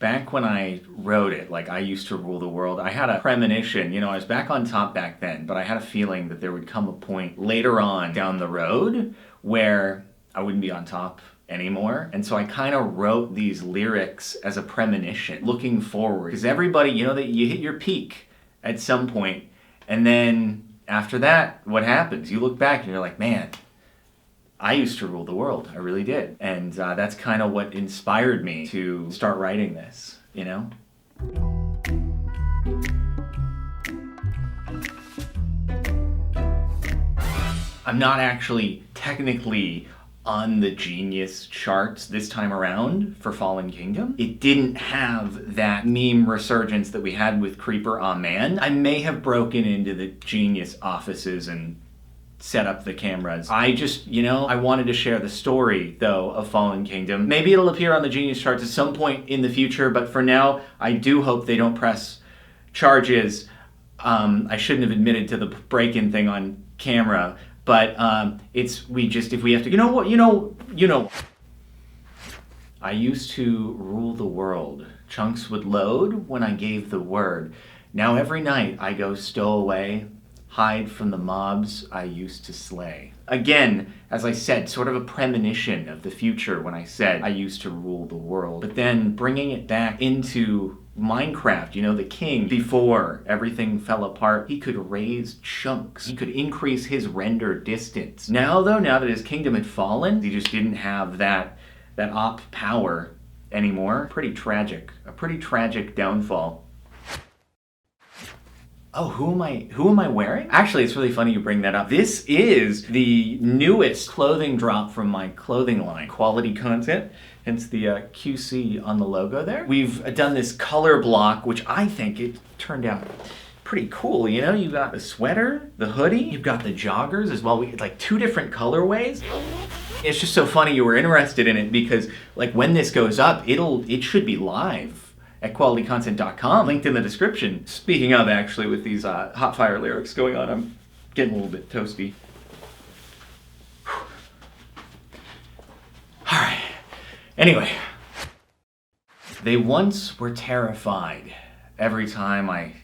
Back when I wrote it, like I used to rule the world, I had a premonition. I was back on top back then, but I had a feeling that there would come a point later on down the road where I wouldn't be on top anymore. And so I kind of wrote these lyrics as a premonition, looking forward. Because everybody, that you hit your peak at some point, and then after that, what happens? You look back and you're like, man, I used to rule the world. I really did. And that's kind of what inspired me to start writing this, I'm not actually technically on the Genius charts this time around for Fallen Kingdom. It didn't have that meme resurgence that we had with Creeper Aw Man. I may have broken into the Genius offices and set up the cameras. I just, I wanted to share the story, though, of Fallen Kingdom. Maybe it'll appear on the Genius charts at some point in the future, but for now, I do hope they don't press charges. I shouldn't have admitted to the break-in thing on camera, but if we have to, I used to rule the world. Chunks would load when I gave the word. Now every night I go stow away, hide from the mobs I used to slay. Again, as I said, sort of a premonition of the future when I said I used to rule the world. But then bringing it back into Minecraft, the king, before everything fell apart, he could raise chunks. He could increase his render distance. Now that his kingdom had fallen, he just didn't have that op power anymore. A pretty tragic downfall. Oh, who am I wearing? Actually, it's really funny you bring that up. This is the newest clothing drop from my clothing line. Quality content, hence the QC on the logo there. We've done this color block, which I think it turned out pretty cool. You got the sweater, the hoodie, you've got the joggers as well. It's like 2 different colorways. It's just so funny you were interested in it because when this goes up, it should be live at qualitycontent.com, linked in the description. Speaking of, actually, with these hot fire lyrics going on, I'm getting a little bit toasty. All right. Anyway, they once were terrified every time I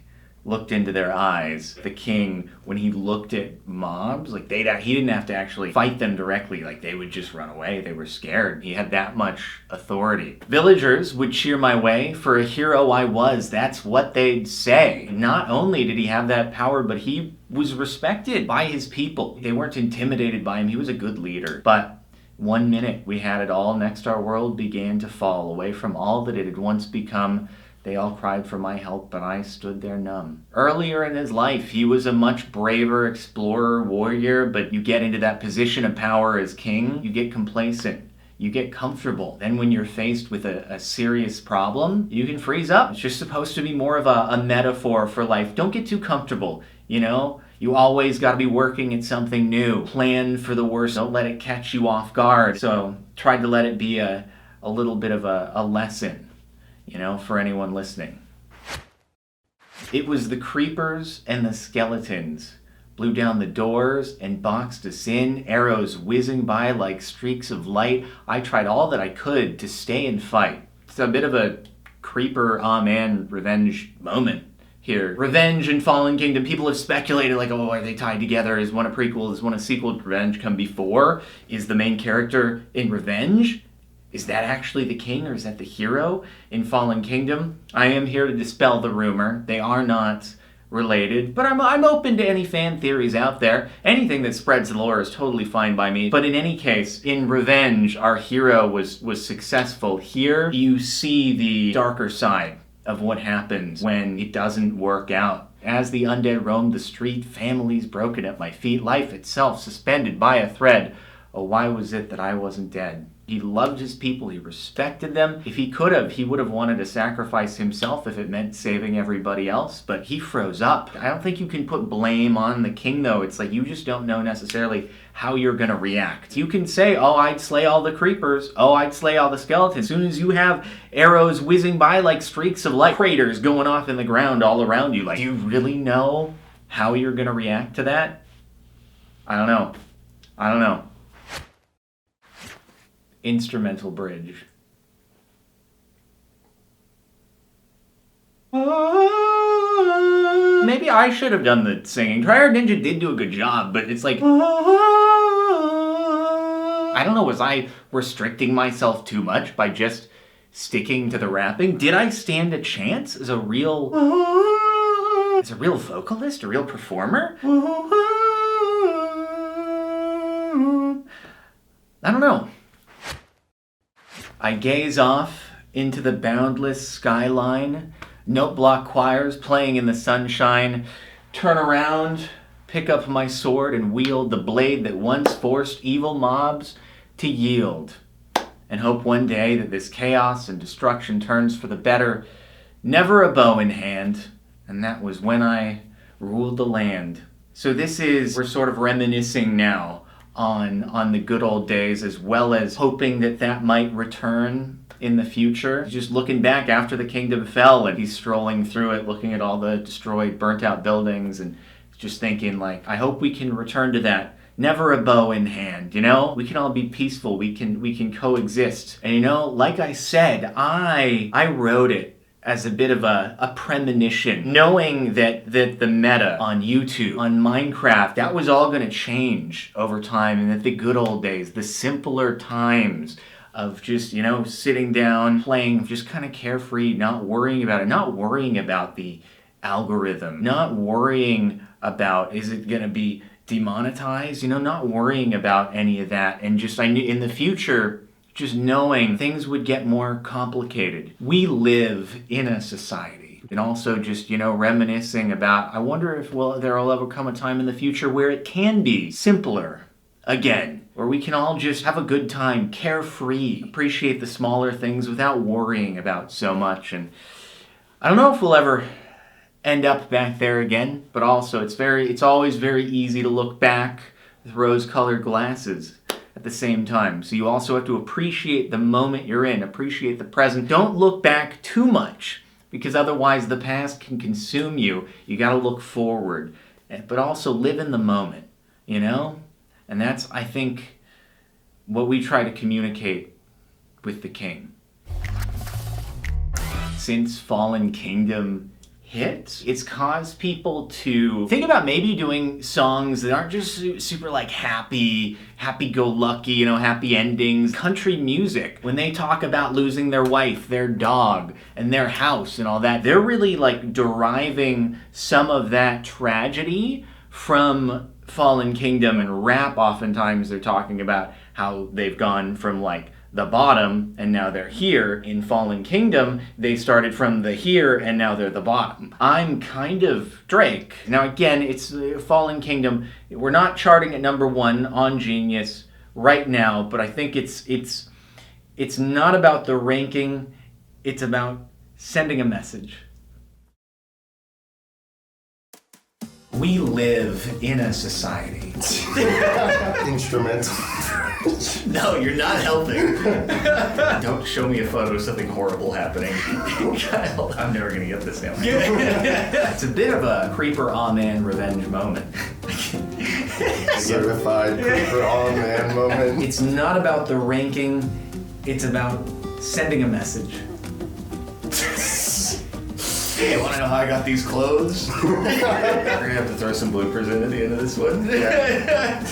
looked into their eyes. The king, when he looked at mobs, he didn't have to actually fight them directly. They would just run away. They were scared. He had that much authority. Villagers would cheer my way. For a hero I was, that's what they'd say. Not only did he have that power, but he was respected by his people. They weren't intimidated by him. He was a good leader. But one minute we had it all, next our world began to fall away from all that it had once become. They all cried for my help, but I stood there numb. Earlier in his life, he was a much braver explorer, warrior, but you get into that position of power as king, you get complacent, you get comfortable. Then when you're faced with a serious problem, you can freeze up. It's just supposed to be more of a metaphor for life. Don't get too comfortable, You always got to be working at something new. Plan for the worst. Don't let it catch you off guard. So tried to let it be a little bit of a lesson, for anyone listening. It was the creepers and the skeletons blew down the doors and boxed us in, arrows whizzing by like streaks of light. I tried all that I could to stay and fight. It's a bit of a Creeper Aw Man revenge moment here. Revenge and Fallen Kingdom. People have speculated are they tied together? Is one a prequel? Is one a sequel? Did Revenge come before? Is the main character in Revenge? Is that actually the king, or is that the hero in Fallen Kingdom? I am here to dispel the rumor. They are not related, but I'm open to any fan theories out there. Anything that spreads the lore is totally fine by me. But in any case, in Revenge, our hero was successful. Here, you see the darker side of what happens when it doesn't work out. As the undead roamed the street, families broken at my feet, life itself suspended by a thread. Oh, why was it that I wasn't dead? He loved his people, he respected them. If he could have, he would have wanted to sacrifice himself if it meant saving everybody else, but he froze up. I don't think you can put blame on the king, though. It's you just don't know necessarily how you're gonna react. You can say, oh, I'd slay all the creepers. Oh, I'd slay all the skeletons. As soon as you have arrows whizzing by like streaks of light, craters going off in the ground all around you, do you really know how you're gonna react to that? I don't know. Instrumental bridge. maybe I should have done the singing. TryHardNinja did do a good job, but it's like... I don't know, was I restricting myself too much by just sticking to the rapping? Did I stand a chance as a real vocalist, a real performer? I don't know. I gaze off into the boundless skyline, note block choirs playing in the sunshine, turn around, pick up my sword and wield the blade that once forced evil mobs to yield, and hope one day that this chaos and destruction turns for the better, never a bow in hand, and that was when I ruled the land. So we're sort of reminiscing now on the good old days, as well as hoping that that might return in the future. Just looking back after the kingdom fell, and he's strolling through it, looking at all the destroyed, burnt out buildings, and just thinking like, I hope we can return to that. Never a bow in hand, you know? We can all be peaceful, we can coexist. And you know, like I said, I wrote it as a bit of a premonition, knowing that the meta on YouTube, on Minecraft, that was all gonna change over time, and that the good old days, the simpler times of just, you know, sitting down, playing, just kind of carefree, not worrying about it, not worrying about the algorithm, not worrying about, is it gonna be demonetized, you know, not worrying about any of that, and just, I knew in the future, just knowing things would get more complicated. We live in a society. And also just, you know, reminiscing about, I wonder if there will ever come a time in the future where it can be simpler again, where we can all just have a good time, carefree, appreciate the smaller things without worrying about so much. And I don't know if we'll ever end up back there again, but also it's always very easy to look back with rose-colored glasses at the same time. So you also have to appreciate the moment you're in, appreciate the present. Don't look back too much, because otherwise the past can consume you. You gotta look forward, but also live in the moment, you know? And that's, I think, what we try to communicate with the king. Since Fallen Kingdom hit, it's caused people to think about maybe doing songs that aren't just super like happy-go-lucky, you know, happy endings. Country music, when they talk about losing their wife, their dog, and their house and all that, they're really like deriving some of that tragedy from Fallen Kingdom. And rap, oftentimes they're talking about how they've gone from like the bottom and now they're here. In Fallen Kingdom, they started from the here and now they're the bottom. I'm kind of Drake. Now again, it's Fallen Kingdom. We're not charting at #1 on Genius right now, but I think it's not about the ranking, it's about sending a message. We live in a society. Instrumental. No, you're not helping. Don't show me a photo of something horrible happening. Kyle, I'm never gonna get this now. It's a bit of a creeper aw man revenge moment. Certified creeper aw man moment. It's not about the ranking, it's about sending a message. Hey, wanna know how I got these clothes? We're gonna have to throw some bloopers in at the end of this one. Yeah.